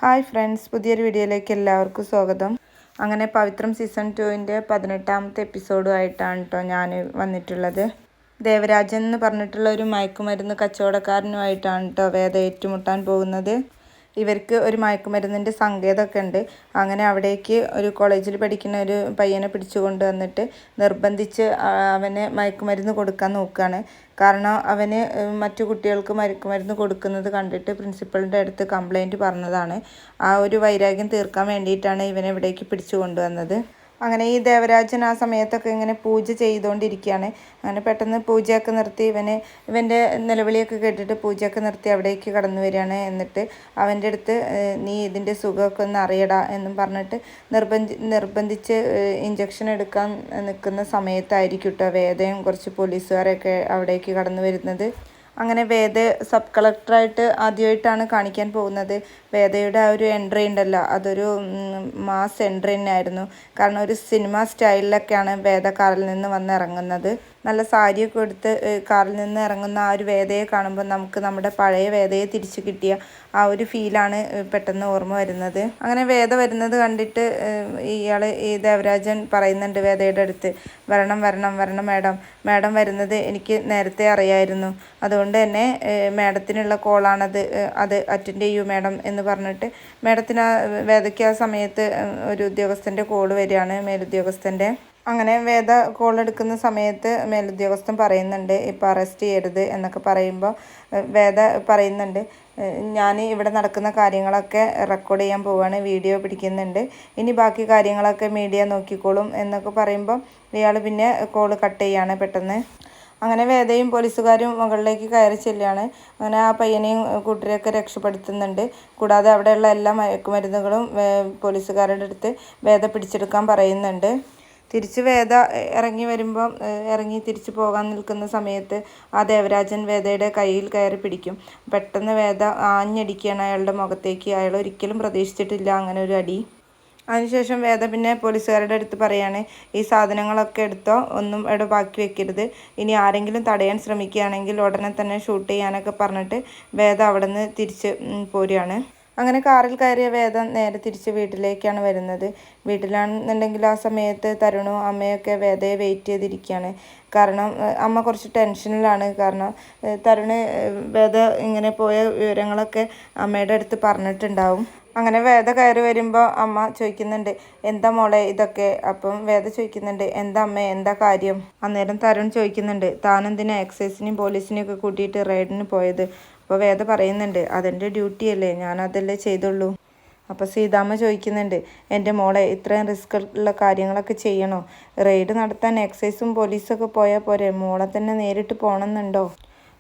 Hi friends, പുതിയൊരു വീഡിയോയിലേക്ക് എല്ലാവർക്കും സ്വാഗതം. അങ്ങനെ പവിത്രം സീസൺ 2ൻ്റെ 18ാമത്തെ എപ്പിസോഡുമായിട്ടാണ് കേട്ടോ ഞാൻ വന്നിട്ടുള്ളത്. ദേവരാജൻ എന്ന് പറഞ്ഞിട്ടുള്ള ഒരു മയക്കുമരുന്ന് കച്ചവടക്കാരനുമായിട്ടാണ് കേട്ടോ വേദ ഏറ്റുമുട്ടാൻ പോകുന്നത്. ഇവർക്ക് ഒരു മയക്കുമരുന്നിൻ്റെ സങ്കേതമൊക്കെ ഉണ്ട്. അങ്ങനെ അവിടേക്ക് ഒരു കോളേജിൽ പഠിക്കുന്ന ഒരു പയ്യനെ പിടിച്ചു കൊണ്ട് വന്നിട്ട് നിർബന്ധിച്ച് അവന് മയക്കുമരുന്ന് കൊടുക്കാൻ നോക്കുകയാണ്. കാരണം അവന് മറ്റു കുട്ടികൾക്ക് മയക്കുമരുന്ന് കൊടുക്കുന്നത് കണ്ടിട്ട് പ്രിൻസിപ്പളിൻ്റെ അടുത്ത് കംപ്ലൈൻറ്റ് പറഞ്ഞതാണ്. ആ ഒരു വൈരാഗ്യം തീർക്കാൻ വേണ്ടിയിട്ടാണ് ഇവനെ ഇവിടേക്ക് പിടിച്ചു കൊണ്ടുവന്നത്. അങ്ങനെ ഈ ദേവരാജൻ ആ സമയത്തൊക്കെ ഇങ്ങനെ പൂജ ചെയ്തുകൊണ്ടിരിക്കുകയാണ്. അങ്ങനെ പെട്ടെന്ന് പൂജയൊക്കെ നിർത്തി ഇവൻ്റെ നിലവിളിയൊക്കെ കേട്ടിട്ട് പൂജയൊക്കെ നിർത്തി അവിടേക്ക് കടന്നു വരികയാണ്. എന്നിട്ട് അവൻ്റെ അടുത്ത് നീ ഇതിൻ്റെ സുഖമൊക്കെ ഒന്ന് അറിയടാ എന്നും പറഞ്ഞിട്ട് നിർബന്ധിച്ച് ഇഞ്ചക്ഷൻ എടുക്കാൻ നിൽക്കുന്ന സമയത്തായിരിക്കും കേട്ടോ വേദയും കുറച്ച് പോലീസുകാരൊക്കെ അവിടേക്ക് കടന്നു വരുന്നത്. അങ്ങനെ വേദ സബ് കളക്ടറായിട്ട് ആദ്യമായിട്ടാണ് കാണിക്കാൻ പോകുന്നത്. വേദയുടെ ആ ഒരു എൻട്രി ഉണ്ടല്ലോ, അതൊരു മാസ് എൻട്രി തന്നെയായിരുന്നു. കാരണം ഒരു സിനിമ സ്റ്റൈലിലൊക്കെയാണ് വേദ കാറിൽ നിന്ന് വന്നിറങ്ങുന്നത്. നല്ല സാരിയൊക്കെ എടുത്ത് കാറിൽ നിന്ന് ഇറങ്ങുന്ന ആ ഒരു വേദയെ കാണുമ്പോൾ നമുക്ക് നമ്മുടെ പഴയ വേദയെ തിരിച്ചു കിട്ടിയ ആ ഒരു ഫീലാണ് പെട്ടെന്ന് ഓർമ്മ വരുന്നത്. അങ്ങനെ വേദ വരുന്നത് കണ്ടിട്ട് ഈ ദേവരാജൻ പറയുന്നുണ്ട് വേദയുടെ അടുത്ത്, വരണം വരണം വരണം മാഡം വരുന്നത് എനിക്ക് നേരത്തെ അറിയായിരുന്നു. അതുകൊണ്ട് തന്നെ മാഡത്തിനുള്ള കോളാണത്, അത് അറ്റൻഡ് ചെയ്യൂ മാഡം എന്ന് പറഞ്ഞിട്ട് മാഡത്തിന് വേദയ്ക്ക് ആ സമയത്ത് ഒരു ഉദ്യോഗസ്ഥൻ്റെ കോള് വരികയാണ്, മേലുദ്യോഗസ്ഥൻ്റെ. അങ്ങനെ വേദ കോൾ എടുക്കുന്ന സമയത്ത് മേലുദ്യോഗസ്ഥൻ പറയുന്നുണ്ട് ഇപ്പോൾ അറസ്റ്റ് ചെയ്യരുത് എന്നൊക്കെ പറയുമ്പോൾ വേദ പറയുന്നുണ്ട്, ഞാൻ ഇവിടെ നടക്കുന്ന കാര്യങ്ങളൊക്കെ റെക്കോർഡ് ചെയ്യാൻ പോവുകയാണ്, വീഡിയോ പിടിക്കുന്നുണ്ട്, ഇനി ബാക്കി കാര്യങ്ങളൊക്കെ മീഡിയ നോക്കിക്കോളും എന്നൊക്കെ പറയുമ്പോൾ ഇയാൾ പിന്നെ കോൾ കട്ട് ചെയ്യാണ് പെട്ടെന്ന്. അങ്ങനെ വേദയും പോലീസുകാരും മുകളിലേക്ക് കയറി ചെല്ലുകയാണ്. അങ്ങനെ ആ പയ്യനെയും കൂട്ടരെയൊക്കെ രക്ഷപ്പെടുത്തുന്നുണ്ട്. കൂടാതെ അവിടെയുള്ള എല്ലാ മയക്കുമരുന്നുകളും പോലീസുകാരുടെ അടുത്ത് വേദ പിടിച്ചെടുക്കാൻ പറയുന്നുണ്ട്. തിരിച്ച് വേദ ഇറങ്ങി തിരിച്ചു പോകാൻ നിൽക്കുന്ന സമയത്ത് ആ ദേവരാജൻ വേദയുടെ കയ്യിൽ കയറി പിടിക്കും. പെട്ടെന്ന് വേദ ആഞ്ഞടിക്കുകയാണ് അയാളുടെ മുഖത്തേക്ക്. അയാൾ ഒരിക്കലും പ്രതീക്ഷിച്ചിട്ടില്ല അങ്ങനെ ഒരു അടി. അതിനുശേഷം വേദ പിന്നെ പോലീസുകാരുടെ അടുത്ത് പറയാണ്, ഈ സാധനങ്ങളൊക്കെ എടുത്തോ, ഒന്നും ഇവിടെ ബാക്കി വെക്കരുത്, ഇനി ആരെങ്കിലും തടയാൻ ശ്രമിക്കുകയാണെങ്കിൽ ഉടനെ തന്നെ ഷൂട്ട് ചെയ്യാനൊക്കെ പറഞ്ഞിട്ട് വേദ അവിടെ നിന്ന് തിരിച്ച് പോരുകയാണ്. അങ്ങനെ കാറിൽ കയറിയ വേദ നേരെ തിരിച്ച് വീട്ടിലേക്കാണ് വരുന്നത്. വീട്ടിലാണെന്നുണ്ടെങ്കിൽ ആ സമയത്ത് തരുണും അമ്മയൊക്കെ വേദയെ വെയിറ്റ് ചെയ്തിരിക്കുകയാണ്. കാരണം അമ്മ കുറച്ച് ടെൻഷനിലാണ്. കാരണം തരുണ് വേദ ഇങ്ങനെ പോയ വിവരങ്ങളൊക്കെ അമ്മയുടെ അടുത്ത് പറഞ്ഞിട്ടുണ്ടാവും. അങ്ങനെ വേദ കയറി വരുമ്പോൾ അമ്മ ചോദിക്കുന്നുണ്ട്, എന്താ മോളെ ഇതൊക്കെ? അപ്പം വേദ ചോദിക്കുന്നുണ്ട്, എന്താ അമ്മേ, എന്താ കാര്യം? അന്നേരം തരുൺ ചോദിക്കുന്നുണ്ട്, താനെന്തിനാ എക്സൈസിനെയും പോലീസിനെയും ഒക്കെ കൂട്ടിയിട്ട് റെയ്ഡിന് പോയത്? അപ്പോൾ വേദ പറയുന്നുണ്ട്, അതെൻ്റെ ഡ്യൂട്ടിയല്ലേ, ഞാനതല്ലേ ചെയ്തുള്ളൂ. അപ്പോൾ സീതാമ്മ ചോദിക്കുന്നുണ്ട്, എൻ്റെ മോളെ ഇത്രയും റിസ്ക് ഉള്ള കാര്യങ്ങളൊക്കെ ചെയ്യണോ? റെയ്ഡ് നടത്താൻ എക്സൈസും പോലീസൊക്കെ പോയാൽ പോരെ, മോളെ തന്നെ നേരിട്ട് പോകണമെന്നുണ്ടോ?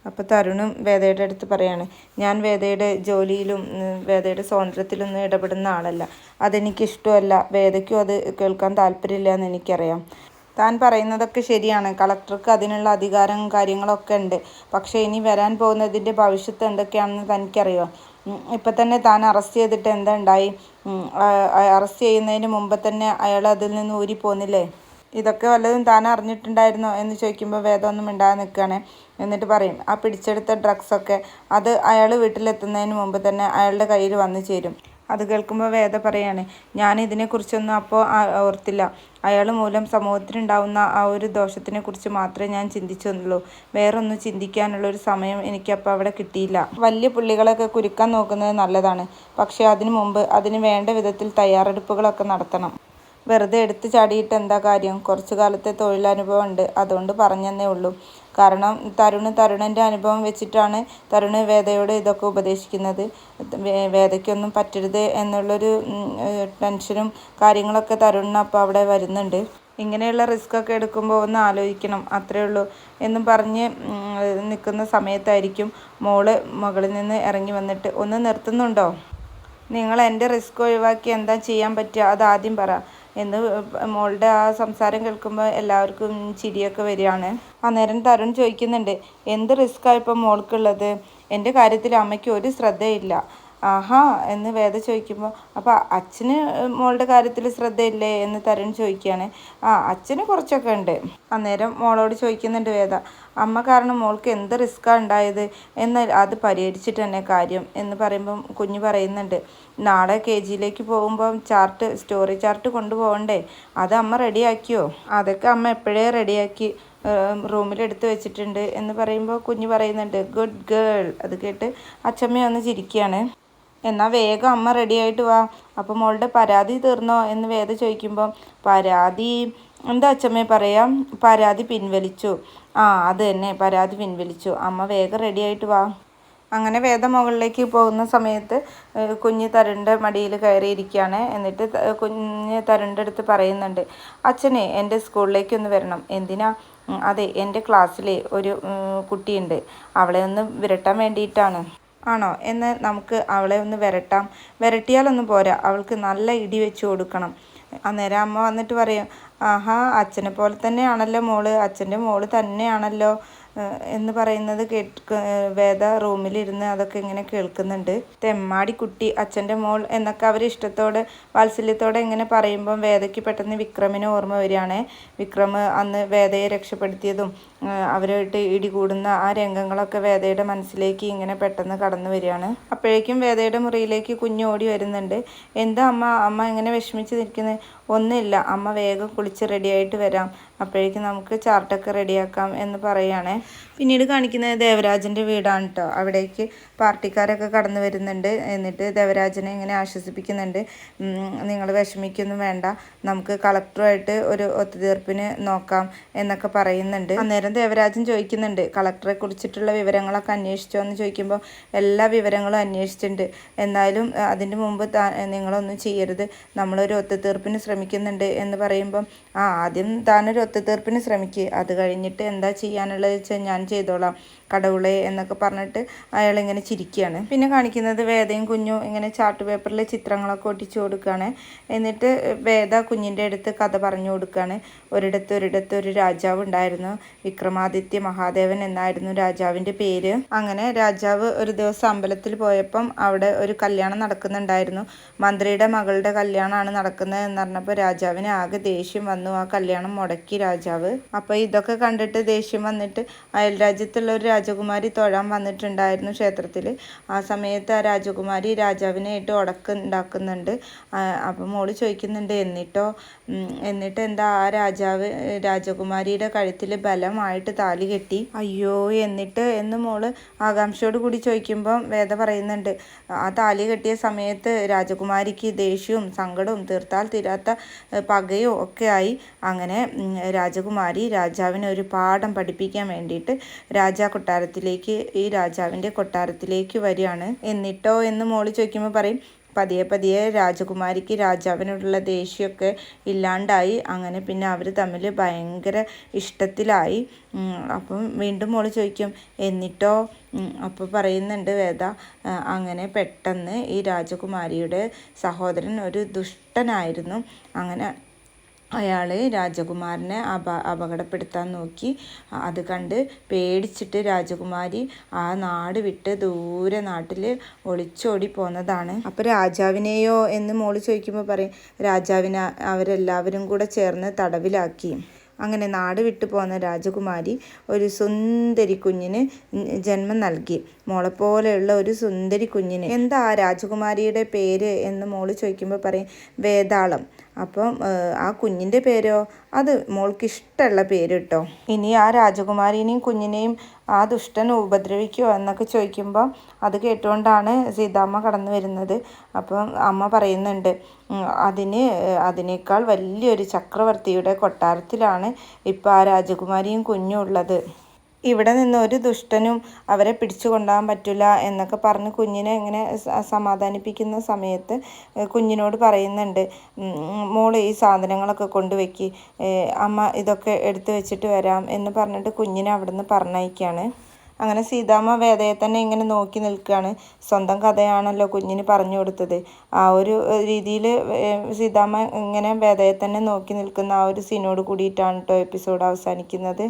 അപ്പോൾ തരുണും വേദയുടെ അടുത്ത് പറയാണ്, ഞാൻ വേദയുടെ ജോലിയിലും വേദയുടെ സ്വാതന്ത്ര്യത്തിലൊന്നും ഇടപെടുന്ന ആളല്ല, അതെനിക്കിഷ്ടമല്ല, വേദയ്ക്കും അത് കേൾക്കാൻ താല്പര്യമില്ല എന്ന് എനിക്കറിയാം. താൻ പറയുന്നതൊക്കെ ശരിയാണ്, കളക്ടർക്ക് അതിനുള്ള അധികാരവും കാര്യങ്ങളൊക്കെ ഉണ്ട്. പക്ഷേ ഇനി വരാൻ പോകുന്നതിൻ്റെ ഭവിഷ്യത്ത് എന്തൊക്കെയാണെന്ന് തനിക്കറിയോ? ഇപ്പം തന്നെ താൻ അറസ്റ്റ് ചെയ്തിട്ട് എന്താ ഉണ്ടായി? അറസ്റ്റ് ചെയ്യുന്നതിന് മുമ്പ് തന്നെ അയാൾ അതിൽ നിന്ന് ഊരിപ്പോന്നില്ലേ? ഇതൊക്കെ വല്ലതും താൻ അറിഞ്ഞിട്ടുണ്ടായിരുന്നോ എന്ന് ചോദിക്കുമ്പോൾ വേദം ഒന്നും മിണ്ടാതെ നിൽക്കുകയാണ്. എന്നിട്ട് പറയും, ആ പിടിച്ചെടുത്ത ഡ്രഗ്സൊക്കെ അത് അയാൾ വീട്ടിലെത്തുന്നതിന് മുമ്പ് തന്നെ അയാളുടെ കയ്യിൽ വന്നു ചേരും. അത് കേൾക്കുമ്പോൾ വേദ പറയാണ്, ഞാൻ ഇതിനെക്കുറിച്ചൊന്നും അപ്പോൾ ഓർത്തില്ല. അയാൾ മൂലം സമൂഹത്തിനുണ്ടാവുന്ന ആ ഒരു ദോഷത്തിനെ കുറിച്ച് മാത്രമേ ഞാൻ ചിന്തിച്ചുള്ളൂ. വേറൊന്നും ചിന്തിക്കാനുള്ളൊരു സമയം എനിക്കപ്പോൾ അവിടെ കിട്ടിയില്ല. വലിയ പുള്ളികളൊക്കെ കുരുക്കാൻ നോക്കുന്നത് നല്ലതാണ്, പക്ഷേ അതിനു മുമ്പ് അതിന് വേണ്ട വിധത്തിൽ തയ്യാറെടുപ്പുകളൊക്കെ നടത്തണം. വെറുതെ എടുത്തു ചാടിയിട്ട് എന്താ കാര്യം? കുറച്ചു കാലത്തെ തൊഴിലനുഭവം ഉണ്ട്, അതുകൊണ്ട് പറഞ്ഞെന്നേ ഉള്ളൂ. കാരണം തരുണിൻ്റെ അനുഭവം വെച്ചിട്ടാണ് തരുണ് വേദയോട് ഇതൊക്കെ ഉപദേശിക്കുന്നത്. വേദയ്ക്കൊന്നും പറ്റരുത് എന്നുള്ളൊരു ടെൻഷനും കാര്യങ്ങളൊക്കെ തരുണിന് അപ്പോൾ അവിടെ വരുന്നുണ്ട്. ഇങ്ങനെയുള്ള റിസ്ക്കൊക്കെ എടുക്കുമ്പോൾ ഒന്ന് ആലോചിക്കണം, അത്രയേ ഉള്ളൂ എന്നും പറഞ്ഞ് നിൽക്കുന്ന സമയത്തായിരിക്കും മോള് മുകളിൽ നിന്ന് ഇറങ്ങി വന്നിട്ട്, ഒന്ന് നിർത്തുന്നുണ്ടോ? നിങ്ങൾ എൻ്റെ റിസ്ക് ഒഴിവാക്കി എന്താ ചെയ്യാൻ പറ്റുക, അതാദ്യം പറ എന്ന് മോളുടെ ആ സംസാരം കേൾക്കുമ്പോൾ എല്ലാവർക്കും ചിരിയൊക്കെ വരികയാണ്. അന്നേരം തരുൺ ചോദിക്കുന്നുണ്ട്, എന്ത് റിസ്ക്കാണ് ഇപ്പം മോൾക്കുള്ളത്? എൻ്റെ കാര്യത്തിൽ അമ്മയ്ക്ക് ഒരു ശ്രദ്ധയില്ല. ആഹാ എന്ന് വേദ ചോദിക്കുമ്പോൾ അപ്പോൾ അച്ഛന് മോളുടെ കാര്യത്തിൽ ശ്രദ്ധയില്ലേ എന്ന് തരുൺ ചോദിക്കുകയാണ്. അച്ഛന് കുറച്ചൊക്കെ ഉണ്ട്. അന്നേരം മോളോട് ചോദിക്കുന്നുണ്ട് വേദ, അമ്മ കാരണം മോൾക്ക് എന്ത് റിസ്ക്കാണ് ഉണ്ടായത്, എന്നാൽ അത് പരിഹരിച്ചിട്ട് തന്നെ കാര്യം എന്ന് പറയുമ്പം കുഞ്ഞ് പറയുന്നുണ്ട്, നാളെ KG പോകുമ്പം സ്റ്റോറി ചാർട്ട് കൊണ്ടുപോകണ്ടേ, അത് അമ്മ റെഡിയാക്കിയോ? അതൊക്കെ അമ്മ എപ്പോഴേ റെഡിയാക്കി റൂമിലെടുത്ത് വെച്ചിട്ടുണ്ട് എന്ന് പറയുമ്പോൾ കുഞ്ഞ് പറയുന്നുണ്ട്, ഗുഡ് ഗേൾ. അത് കേട്ട് അച്ഛമ്മ ഒന്ന് ചിരിക്കുകയാണ്. എന്നാൽ വേഗം അമ്മ റെഡി ആയിട്ട് വാ. അപ്പോൾ മോളുടെ പരാതി തീർന്നോ എന്ന് വേദ ചോദിക്കുമ്പം പരാതി എന്താ അച്ഛമ്മേ പറയാം, പരാതി പിൻവലിച്ചു. അത് തന്നെ, പരാതി പിൻവലിച്ചു. അമ്മ വേഗം റെഡി ആയിട്ട് വാ. അങ്ങനെ വേദ മുകളിലേക്ക് പോകുന്ന സമയത്ത് കുഞ്ഞ് തരുണിൻ്റെ മടിയിൽ കയറിയിരിക്കുകയാണ്. എന്നിട്ട് കുഞ്ഞ് തരുണിൻ്റെ അടുത്ത് പറയുന്നുണ്ട്, അച്ഛനെ എൻ്റെ സ്കൂളിലേക്ക് ഒന്ന് വരണം. എന്തിനാ? അതെ, എൻ്റെ ക്ലാസ്സിലെ ഒരു കുട്ടിയുണ്ട്, അവളെ ഒന്ന് വിരട്ടാൻ വേണ്ടിയിട്ടാണ്. ആണോ? എന്ന് നമുക്ക് അവളെ ഒന്ന് വിരട്ടിയാലൊന്നും പോരാ, അവൾക്ക് നല്ല ഇടി വെച്ച് കൊടുക്കണം. അന്നേരം അമ്മ വന്നിട്ട് പറയും, ആഹാ അച്ഛനെ പോലെ തന്നെയാണല്ലോ മോള്, അച്ഛൻ്റെ മോള് തന്നെയാണല്ലോ എന്ന് പറയുന്നത് വേദ റൂമിലിരുന്ന് അതൊക്കെ ഇങ്ങനെ കേൾക്കുന്നുണ്ട്. തെമ്മാടി കുട്ടി, അച്ഛൻ്റെ മോൾ എന്നൊക്കെ അവർ ഇഷ്ടത്തോടെ വാത്സല്യത്തോടെ ഇങ്ങനെ പറയുമ്പം വേദയ്ക്ക് പെട്ടെന്ന് വിക്രമിന് ഓർമ്മ വരികയാണ്. വിക്രം അന്ന് വേദയെ രക്ഷപ്പെടുത്തിയതും അവരുമായിട്ട് ഇടികൂടുന്ന ആ രംഗങ്ങളൊക്കെ വേദയുടെ മനസ്സിലേക്ക് ഇങ്ങനെ പെട്ടെന്ന് കടന്നു വരികയാണ്. അപ്പോഴേക്കും വേദയുടെ മുറിയിലേക്ക് കുഞ്ഞ് ഓടി വരുന്നുണ്ട്. എന്താ അമ്മ ഇങ്ങനെ വിഷമിച്ച് നിൽക്കുന്നത്? ഒന്നുമില്ല, അമ്മ വേഗം കുളിച്ച് റെഡിയായിട്ട് വരാം, അപ്പോഴേക്കും നമുക്ക് ചാർട്ടൊക്കെ റെഡിയാക്കാം എന്ന് പറയുകയാണേ. പിന്നീട് കാണിക്കുന്നത് ദേവരാജൻ്റെ വീടാണ് കേട്ടോ. അവിടേക്ക് പാർട്ടിക്കാരൊക്കെ കടന്നു വരുന്നുണ്ട്. എന്നിട്ട് ദേവരാജനെ ഇങ്ങനെ ആശ്വസിപ്പിക്കുന്നുണ്ട്, നിങ്ങൾ വിഷമിക്കൊന്നും വേണ്ട, നമുക്ക് കളക്ടറുമായിട്ട് ഒരു ഒത്തുതീർപ്പിന് നോക്കാം എന്നൊക്കെ പറയുന്നുണ്ട്. അന്നേരം ദേവരാജൻ ചോദിക്കുന്നുണ്ട്, കളക്ടറെ കുറിച്ചിട്ടുള്ള വിവരങ്ങളൊക്കെ അന്വേഷിച്ചോ എന്ന് ചോദിക്കുമ്പോൾ എല്ലാ വിവരങ്ങളും അന്വേഷിച്ചിട്ടുണ്ട്, എന്നാലും അതിൻ്റെ മുമ്പ് നിങ്ങളൊന്നും ചെയ്യരുത്, നമ്മളൊരു ഒത്തുതീർപ്പിന് ശ്രമിക്കുന്നുണ്ട് എന്ന് പറയുമ്പം ആദ്യം താനൊരു ഒത്തുതീർപ്പിന് ശ്രമിക്കുക, അത് കഴിഞ്ഞിട്ട് എന്താ ചെയ്യാനുള്ളത് വെച്ചാൽ ഞാൻ ചെയ്തോളാം കടവുളെ എന്നൊക്കെ പറഞ്ഞിട്ട് അയാളിങ്ങനെ ചിരിക്കുകയാണ്. പിന്നെ കാണിക്കുന്നത് വേദയും കുഞ്ഞും ഇങ്ങനെ ചാർട്ട് പേപ്പറിൽ ചിത്രങ്ങളൊക്കെ ഒട്ടിച്ചു കൊടുക്കുകയാണ്. എന്നിട്ട് വേദ കുഞ്ഞിൻ്റെ അടുത്ത് കഥ പറഞ്ഞു കൊടുക്കുകയാണ്. ഒരിടത്ത് ഒരു രാജാവ് ഉണ്ടായിരുന്നു, വിക്രമാദിത്യ മഹാദേവൻ എന്നായിരുന്നു രാജാവിൻ്റെ പേര്. അങ്ങനെ രാജാവ് ഒരു ദിവസം അമ്പലത്തിൽ പോയപ്പം അവിടെ ഒരു കല്യാണം നടക്കുന്നുണ്ടായിരുന്നു. മന്ത്രിയുടെ മകളുടെ കല്യാണമാണ് നടക്കുന്നത് എന്ന് പറഞ്ഞപ്പോൾ രാജാവിന് ആകെ ദേഷ്യം വന്നു. ആ കല്യാണം മുടക്കി രാജാവ്. അപ്പോൾ ഇതൊക്കെ കണ്ടിട്ട് ദേഷ്യം വന്നിട്ട് അയൽ രാജ്യത്തുള്ള ഒരു രാജകുമാരി തൊഴാൻ വന്നിട്ടുണ്ടായിരുന്നു ക്ഷേത്രത്തിൽ. ആ സമയത്ത് ആ രാജകുമാരി രാജാവിനായിട്ട് ഉണ്ടാക്കുന്നുണ്ട്. അപ്പം മോള് ചോദിക്കുന്നുണ്ട്, എന്നിട്ട് എന്താ ആ രാജകുമാരിയുടെ കഴുത്തിൽ ബലമായിട്ട് താലി കെട്ടി? അയ്യോ എന്നിട്ട് എന്ന് മോള് ആകാംക്ഷയോട് കൂടി ചോദിക്കുമ്പം വേദ പറയുന്നുണ്ട്, ആ താലി കെട്ടിയ സമയത്ത് രാജകുമാരിക്ക് ദേഷ്യവും സങ്കടവും തീർത്താൽ തീരാത്ത പകയും ഒക്കെ ആയി. അങ്ങനെ രാജകുമാരി രാജാവിനെ ഒരു പാഠം പഠിപ്പിക്കാൻ വേണ്ടിയിട്ട് ഈ രാജാവിൻ്റെ കൊട്ടാരത്തിലേക്ക് വരികയാണ്. എന്നിട്ടോ എന്ന് മോള് ചോദിക്കുമ്പോൾ പറയും, പതിയെ രാജകുമാരിക്ക് രാജാവിനോടുള്ള ദേഷ്യമൊക്കെ ഇല്ലാണ്ടായി. അങ്ങനെ പിന്നെ അവർ തമ്മിൽ ഭയങ്കര ഇഷ്ടത്തിലായി. അപ്പം വീണ്ടും മോള് ചോദിക്കും, എന്നിട്ടോ? അപ്പോൾ പറയുന്നുണ്ട് വേദ, അങ്ങനെ പെട്ടെന്ന് ഈ രാജകുമാരിയുടെ സഹോദരൻ ഒരു ദുഷ്ടനായിരുന്നു. അങ്ങനെ അയാൾ രാജകുമാരനെ അപകടപ്പെടുത്താൻ നോക്കി. അത് കണ്ട് പേടിച്ചിട്ട് രാജകുമാരി ആ നാട് വിട്ട് ദൂരെ നാട്ടിൽ ഒളിച്ചോടി പോന്നതാണ്. അപ്പോൾ രാജാവിനെയോ എന്ന് മോള് ചോദിക്കുമ്പോൾ പറയും, രാജാവിനെ അവരെല്ലാവരും കൂടെ ചേർന്ന് തടവിലാക്കി. അങ്ങനെ നാട് വിട്ടു പോന്ന രാജകുമാരി ഒരു സുന്ദരി കുഞ്ഞിന് ജന്മം നൽകി. മോളെപ്പോലെയുള്ള ഒരു സുന്ദരി കുഞ്ഞിന്. എന്താ ആ രാജകുമാരിയുടെ പേര് എന്ന് മോള് ചോദിക്കുമ്പോൾ പറയും, വേതാളം. അപ്പം ആ കുഞ്ഞിൻ്റെ പേരോ? അത് മോൾക്ക് ഇഷ്ടമുള്ള പേര് കേട്ടോ. ഇനി ആ രാജകുമാരിനെയും കുഞ്ഞിനെയും ആ ദുഷ്ടൻ ഉപദ്രവിക്കുമോ എന്നൊക്കെ ചോദിക്കുമ്പോൾ അത് കേട്ടുകൊണ്ടാണ് സീതാമ്മ കടന്നു വരുന്നത്. അപ്പം അമ്മ പറയുന്നുണ്ട്, അതിനേക്കാൾ വലിയൊരു ചക്രവർത്തിയുടെ കൊട്ടാരത്തിലാണ് ഇപ്പോൾ ആ രാജകുമാരിയും കുഞ്ഞും ഉള്ളത്. ഇവിടെ നിന്ന് ഒരു ദുഷ്ടനും അവരെ പിടിച്ചു കൊണ്ടുപോകാൻ പറ്റില്ല എന്നൊക്കെ പറഞ്ഞ് കുഞ്ഞിനെ ഇങ്ങനെ സമാധാനിപ്പിക്കുന്ന സമയത്ത് കുഞ്ഞിനോട് പറയുന്നുണ്ട്, മോള് ഈ സാധനങ്ങളൊക്കെ കൊണ്ടുവയ്ക്ക്, അമ്മ ഇതൊക്കെ എടുത്തു വെച്ചിട്ട് വരാം എന്ന് പറഞ്ഞിട്ട് കുഞ്ഞിനെ അവിടെ നിന്ന് പറഞ്ഞയക്കുകയാണ്. അങ്ങനെ സീതാമ്മ വേദയെ തന്നെ ഇങ്ങനെ നോക്കി നിൽക്കുകയാണ്. സ്വന്തം കഥയാണല്ലോ കുഞ്ഞിന് പറഞ്ഞു കൊടുത്തത്. ആ ഒരു രീതിയിൽ സീതാമ്മ ഇങ്ങനെ വേദയെ തന്നെ നോക്കി നിൽക്കുന്ന ആ ഒരു സീനോട് കൂടിയിട്ടാണ് കേട്ടോ എപ്പിസോഡ് അവസാനിക്കുന്നത്.